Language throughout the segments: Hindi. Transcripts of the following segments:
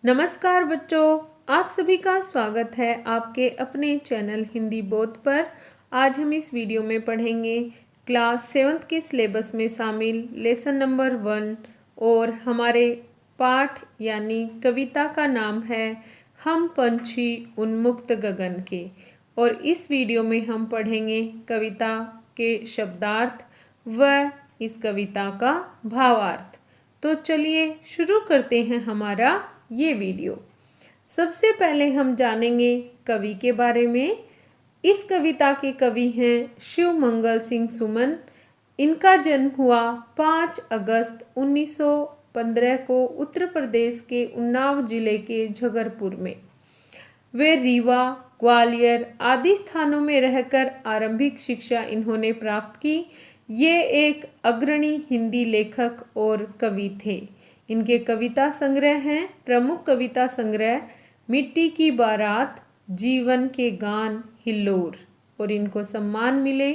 नमस्कार बच्चों, आप सभी का स्वागत है आपके अपने चैनल हिंदी बोध पर। आज हम इस वीडियो में पढ़ेंगे क्लास 7th के सिलेबस में शामिल लेसन नंबर 1 और हमारे पाठ यानी कविता का नाम है हम पंछी उन्मुक्त गगन के। और इस वीडियो में हम पढ़ेंगे कविता के शब्दार्थ व इस कविता का भावार्थ। तो चलिए शुरू करते हैं हमारा ये वीडियो। सबसे पहले हम जानेंगे कवि के बारे में। इस कविता के कवि हैं शिव मंगल सिंह सुमन। इनका जन्म हुआ 5 अगस्त 1915 को उत्तर प्रदेश के उन्नाव जिले के झगरपुर में। वे रीवा, ग्वालियर आदि स्थानों में रहकर आरंभिक शिक्षा इन्होंने प्राप्त की। ये एक अग्रणी हिंदी लेखक और कवि थे। इनके कविता संग्रह हैं प्रमुख कविता संग्रह मिट्टी की बारात, जीवन के गान, हिल्लोर। और इनको सम्मान मिले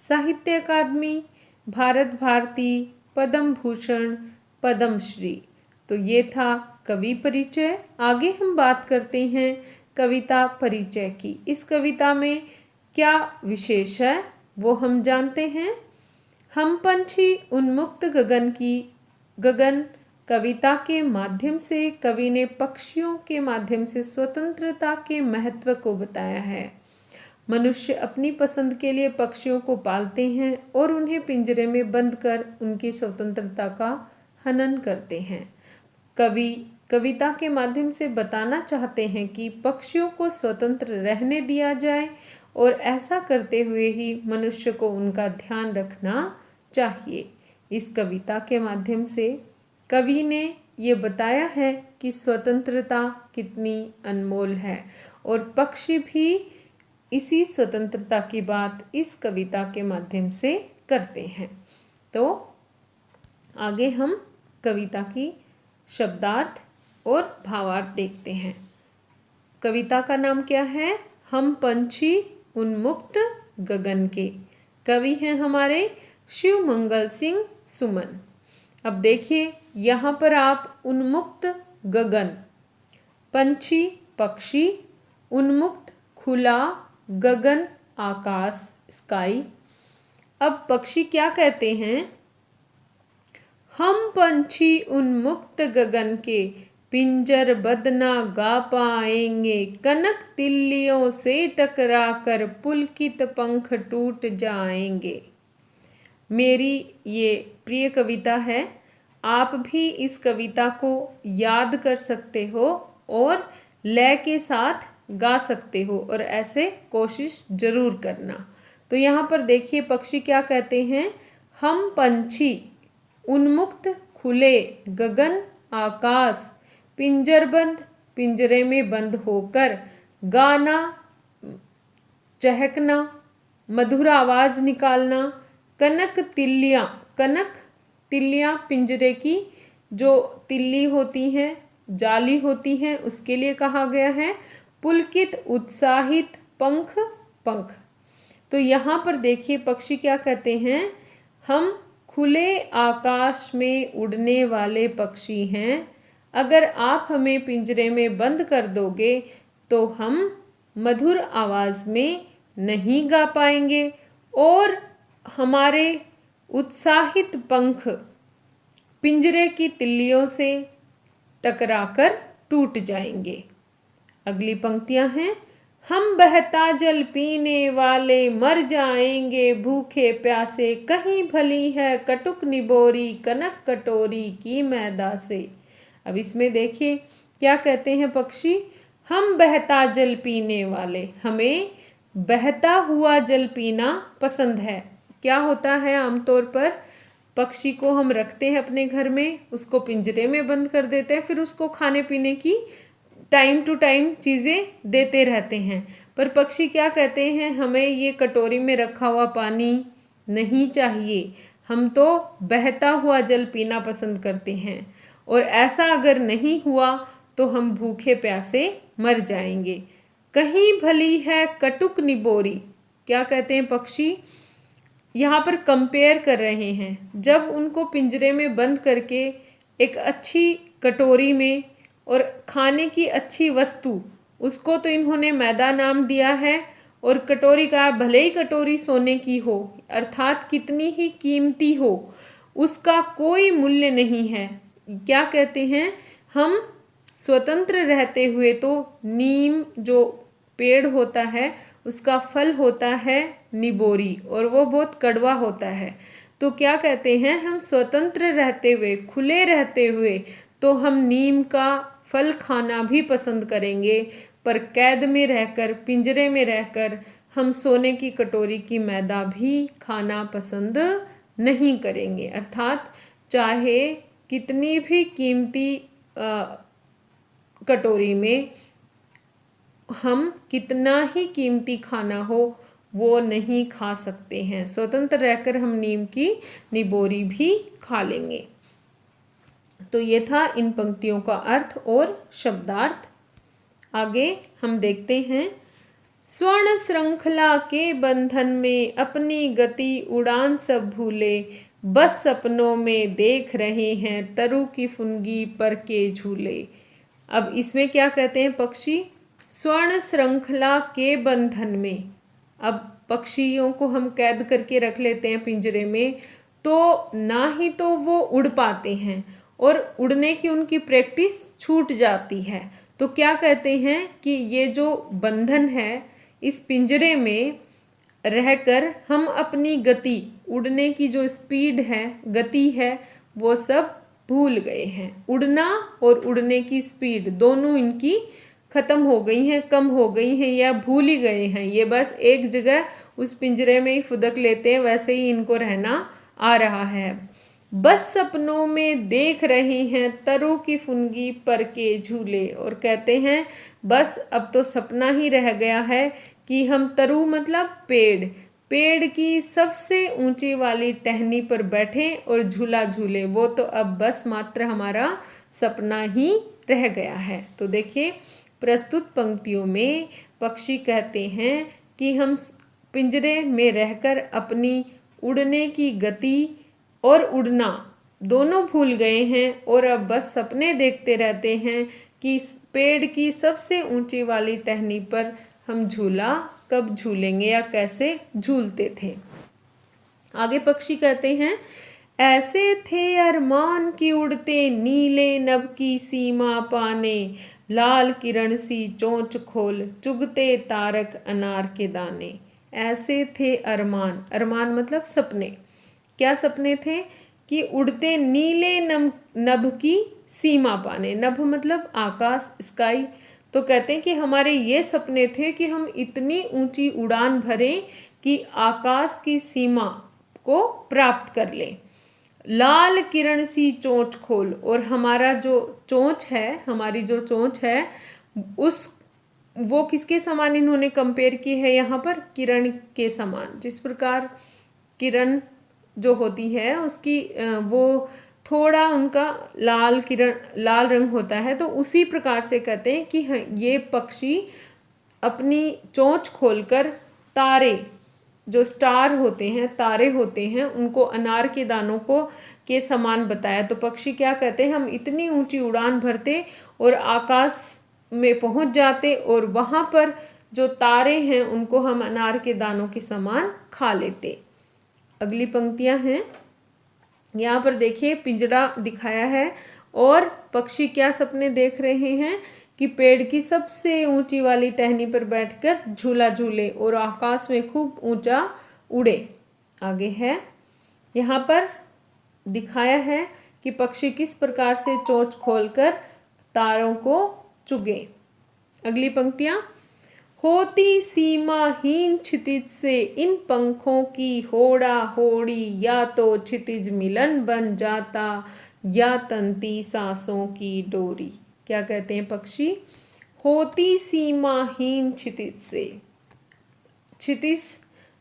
साहित्य अकादमी, भारत भारती, पद्म भूषण, पद्मश्री। तो ये था कवि परिचय। आगे हम बात करते हैं कविता परिचय की। इस कविता में क्या विशेष है वो हम जानते हैं। हम पंछी उन्मुक्त गगन कविता के माध्यम से कवि ने पक्षियों के माध्यम से स्वतंत्रता के महत्व को बताया है। मनुष्य अपनी पसंद के लिए पक्षियों को पालते हैं और उन्हें पिंजरे में बंद कर उनकी स्वतंत्रता का हनन करते हैं। कवि कविता के माध्यम से बताना चाहते हैं कि पक्षियों को स्वतंत्र रहने दिया जाए और ऐसा करते हुए ही मनुष्य को उनका ध्यान रखना चाहिए। इस कविता के माध्यम से कवि ने ये बताया है कि स्वतंत्रता कितनी अनमोल है और पक्षी भी इसी स्वतंत्रता की बात इस कविता के माध्यम से करते हैं। तो आगे हम कविता की शब्दार्थ और भावार्थ देखते हैं। कविता का नाम क्या है? हम पंछी उन्मुक्त गगन के। कवि हैं हमारे शिव मंगल सिंह सुमन। अब देखिए यहाँ पर आप उन्मुक्त गगन, पंछी पक्षी, उन्मुक्त खुला, गगन आकाश स्काई। अब पक्षी क्या कहते हैं? हम पंछी उन्मुक्त गगन के, पिंजर बदना गा पाएंगे, कनक तिल्लियों से टकरा कर पुलकित पंख टूट जाएंगे। मेरी ये प्रिय कविता है। आप भी इस कविता को याद कर सकते हो और लय के साथ गा सकते हो और ऐसे कोशिश जरूर करना। तो यहाँ पर देखिए पक्षी क्या कहते हैं? हम पंछी उन्मुक्त खुले गगन आकाश, पिंजरबंद पिंजरे में बंद होकर, गाना चहकना मधुर आवाज निकालना, कनक तिल्लियाँ पिंजरे की जो तिल्ली होती हैं, जाली होती हैं, उसके लिए कहा गया है। पुलकित उत्साहित पंख। तो यहाँ पर देखिए पक्षी क्या कहते हैं? हम खुले आकाश में उड़ने वाले पक्षी हैं। अगर आप हमें पिंजरे में बंद कर दोगे तो हम मधुर आवाज में नहीं गा पाएंगे और हमारे उत्साहित पंख पिंजरे की तिल्लियों से टकराकर टूट जाएंगे। अगली पंक्तियां हैं। हम बहता जल पीने वाले मर जाएंगे भूखे प्यासे, कहीं भली है कटुक निबोरी कनक कटोरी की मैदा से। अब इसमें देखिए क्या कहते हैं पक्षी? हम बहता जल पीने वाले, हमें बहता हुआ जल पीना पसंद है। क्या होता है आमतौर पर पक्षी को हम रखते हैं अपने घर में, उसको पिंजरे में बंद कर देते हैं, फिर उसको खाने पीने की टाइम टू टाइम चीज़ें देते रहते हैं। पर पक्षी क्या कहते हैं? हमें ये कटोरी में रखा हुआ पानी नहीं चाहिए, हम तो बहता हुआ जल पीना पसंद करते हैं और ऐसा अगर नहीं हुआ तो हम भूखे प्यासे मर जाएंगे। कहीं भली है कटुक निबोरी। क्या कहते हैं पक्षी? यहाँ पर कंपेयर कर रहे हैं। जब उनको पिंजरे में बंद करके एक अच्छी कटोरी में और खाने की अच्छी वस्तु, उसको तो इन्होंने मैदा नाम दिया है। और कटोरी का, भले ही कटोरी सोने की हो, अर्थात कितनी ही कीमती हो, उसका कोई मूल्य नहीं है। क्या कहते हैं, हम स्वतंत्र रहते हुए तो नीम जो पेड़ होता है उसका फल होता है निबोरी, और वो बहुत कड़वा होता है। तो क्या कहते हैं, हम स्वतंत्र रहते हुए, खुले रहते हुए तो हम नीम का फल खाना भी पसंद करेंगे, पर कैद में रहकर, पिंजरे में रहकर हम सोने की कटोरी की मैदा भी खाना पसंद नहीं करेंगे। अर्थात चाहे कितनी भी कीमती कटोरी में हम कितना ही कीमती खाना हो वो नहीं खा सकते हैं। स्वतंत्र रहकर हम नीम की निबोरी भी खा लेंगे। तो ये था इन पंक्तियों का अर्थ और शब्दार्थ। आगे हम देखते हैं, स्वर्ण श्रृंखला के बंधन में अपनी गति उड़ान सब भूले, बस सपनों में देख रहे हैं तरु की फुनगी पर के झूले। अब इसमें क्या कहते हैं पक्षी, स्वर्ण श्रृंखला के बंधन में। अब पक्षियों को हम कैद करके रख लेते हैं पिंजरे में, तो ना ही तो वो उड़ पाते हैं और उड़ने की उनकी प्रैक्टिस छूट जाती है। तो क्या कहते हैं कि ये जो बंधन है, इस पिंजरे में रहकर हम अपनी गति, उड़ने की जो स्पीड है, गति है, वो सब भूल गए हैं। उड़ना और उड़ने की स्पीड दोनों इनकी खत्म हो गई हैं, कम हो गई हैं या भूल ही गए हैं। ये बस एक जगह उस पिंजरे में ही फुदक लेते हैं, वैसे ही इनको रहना आ रहा है। बस सपनों में देख रहे हैं तरु की फुनगी पर के झूले, और कहते हैं बस अब तो सपना ही रह गया है कि हम तरु मतलब पेड़ की सबसे ऊंची वाली टहनी पर बैठे और झूला झूले। वो तो अब बस मात्र हमारा सपना ही रह गया है। तो देखिए, प्रस्तुत पंक्तियों में पक्षी कहते हैं कि हम पिंजरे में रहकर अपनी उड़ने की गति और उड़ना दोनों भूल गए हैं और अब बस सपने देखते रहते हैं कि पेड़ की सबसे ऊंची वाली टहनी पर हम झूला कब झूलेंगे या कैसे झूलते थे। आगे पक्षी कहते हैं, ऐसे थे अरमान की उड़ते नीले नभ की सीमा पाने, लाल किरण सी चोंच खोल चुगते तारक अनार के दाने। ऐसे थे अरमान, अरमान मतलब सपने। क्या सपने थे कि उड़ते नीले नभ की सीमा पाने, नभ मतलब आकाश, स्काई। तो कहते हैं कि हमारे ये सपने थे कि हम इतनी ऊंची उड़ान भरें कि आकाश की सीमा को प्राप्त कर लें। लाल किरण सी चोंच खोल, और हमारा जो चोंच है, हमारी जो चोंच है, वो किसके समान इन्होंने कंपेयर की है यहाँ पर, किरण के समान। जिस प्रकार किरण जो होती है उसकी वो थोड़ा उनका लाल रंग होता है, तो उसी प्रकार से कहते हैं कि ये पक्षी अपनी चोंच खोलकर तारे, जो स्टार होते हैं, तारे होते हैं, उनको अनार के दानों को के समान बताया। तो पक्षी क्या कहते हैं, हम इतनी ऊंची उड़ान भरते और आकाश में पहुंच जाते और वहां पर जो तारे हैं उनको हम अनार के दानों के समान खा लेते। अगली पंक्तियां हैं, यहाँ पर देखिए पिंजरा दिखाया है और पक्षी क्या सपने देख रहे हैं कि पेड़ की सबसे ऊंची वाली टहनी पर बैठकर झूला झूले और आकाश में खूब ऊंचा उड़े। आगे है, यहाँ पर दिखाया है कि पक्षी किस प्रकार से चोंच खोलकर तारों को चुगे। अगली पंक्तियां, होती सीमाहीन क्षितिज से इन पंखों की होड़ा होड़ी, या तो क्षितिज मिलन बन जाता या तंती सांसों की डोरी। क्या कहते हैं पक्षी, होती सीमाहीन क्षितिज से। क्षितिज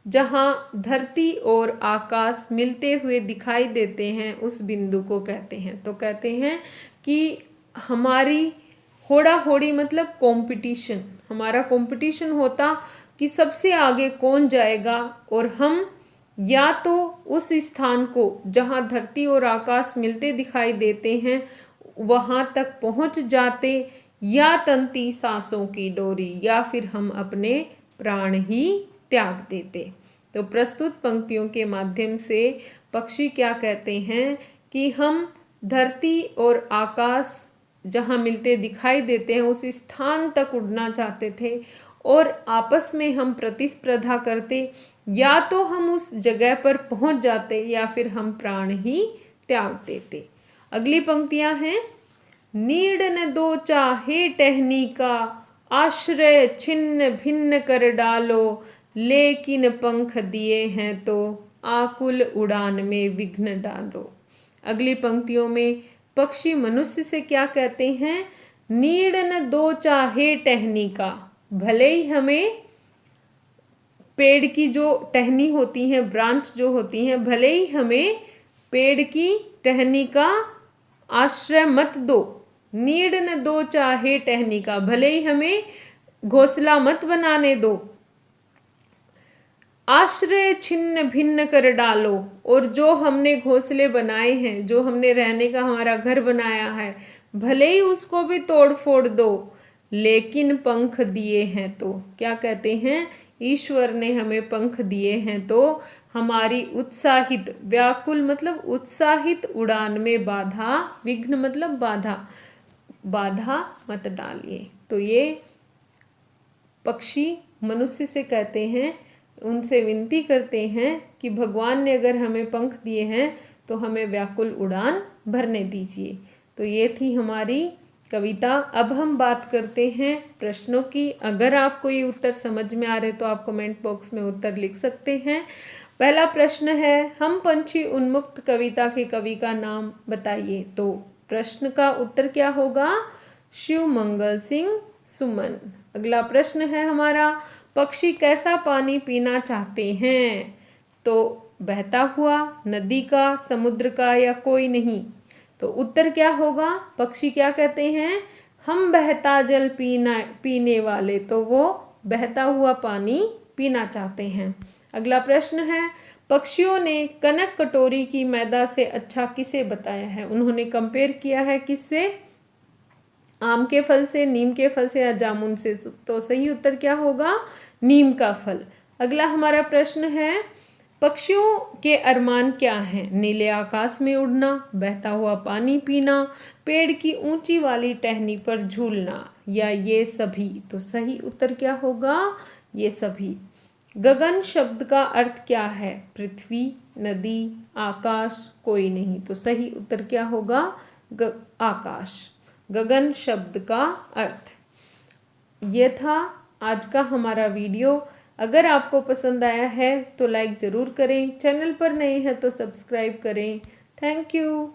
जहाँ धरती और आकाश मिलते हुए दिखाई देते हैं उस बिंदु को कहते हैं। तो कहते हैं कि हमारी होड़ा होड़ी मतलब कंपटीशन, हमारा कंपटीशन होता कि सबसे आगे कौन जाएगा, और हम या तो उस स्थान को जहाँ धरती और आकाश मिलते दिखाई देते हैं वहाँ तक पहुँच जाते, या तंती सांसों की डोरी, या फिर हम अपने प्राण ही त्याग देते। तो प्रस्तुत पंक्तियों के माध्यम से पक्षी क्या कहते हैं कि हम धरती और आकाश जहाँ मिलते दिखाई देते हैं उस स्थान तक उड़ना चाहते थे, और आपस में हम प्रतिस्पर्धा करते, या तो हम उस जगह पर पहुंच जाते या फिर हम प्राण ही त्याग देते। अगली पंक्तियां हैं, नीड न दो चाहे टहनी का, आश्रय छिन्न भिन्न कर डालो, लेकिन पंख दिए हैं तो आकुल उड़ान में विघ्न डालो। अगली पंक्तियों में पक्षी मनुष्य से क्या कहते हैं, नीड न दो चाहे टहनी का, भले ही हमें पेड़ की जो टहनी होती हैं, ब्रांच जो होती हैं, भले ही हमें पेड़ की टहनी का आश्रय मत दो, नीड न दो चाहे टहनी का, भले ही हमें घोंसला मत बनाने दो, आश्रय छिन्न भिन्न कर डालो, और जो हमने घोंसले बनाए हैं, जो हमने रहने का हमारा घर बनाया है, भले ही उसको भी तोड़ फोड़ दो, लेकिन पंख दिए हैं तो, क्या कहते हैं, ईश्वर ने हमें पंख दिए हैं तो हमारी उत्साहित, व्याकुल मतलब उत्साहित उड़ान में बाधा, विघ्न मतलब बाधा, बाधा मत डालिए। तो ये पक्षी मनुष्य से कहते हैं, उनसे विनती करते हैं कि भगवान ने अगर हमें पंख दिए हैं तो हमें व्याकुल उड़ान भरने दीजिए। तो ये थी हमारी कविता। अब हम बात करते हैं प्रश्नों की। अगर आपको ये उत्तर समझ में आ रहे तो आप कमेंट बॉक्स में उत्तर लिख सकते हैं। पहला प्रश्न है, हम पंछी उन्मुक्त कविता के कवि का नाम बताइए। तो प्रश्न का उत्तर क्या होगा, शिव मंगल सिंह सुमन। अगला प्रश्न है हमारा, पक्षी कैसा पानी पीना चाहते हैं। तो बहता हुआ, नदी का, समुद्र का, या कोई नहीं। तो उत्तर क्या होगा, पक्षी क्या कहते हैं, हम बहता जल पीने वाले, तो वो बहता हुआ पानी पीना चाहते हैं। अगला प्रश्न है, पक्षियों ने कनक कटोरी की मैदा से अच्छा किसे बताया है। उन्होंने कंपेयर किया है किससे, आम के फल से, नीम के फल से, या जामुन से। तो सही उत्तर क्या होगा, नीम का फल। अगला हमारा प्रश्न है, पक्षियों के अरमान क्या हैं। नीले आकाश में उड़ना, बहता हुआ पानी पीना, पेड़ की ऊंची वाली टहनी पर झूलना, या ये सभी। तो सही उत्तर क्या होगा, ये सभी। गगन शब्द का अर्थ क्या है, पृथ्वी, नदी, आकाश, कोई नहीं। तो सही उत्तर क्या होगा, आकाश, गगन शब्द का अर्थ। ये था आज का हमारा वीडियो। अगर आपको पसंद आया है तो लाइक ज़रूर करें, चैनल पर नए हैं तो सब्सक्राइब करें। Thank you.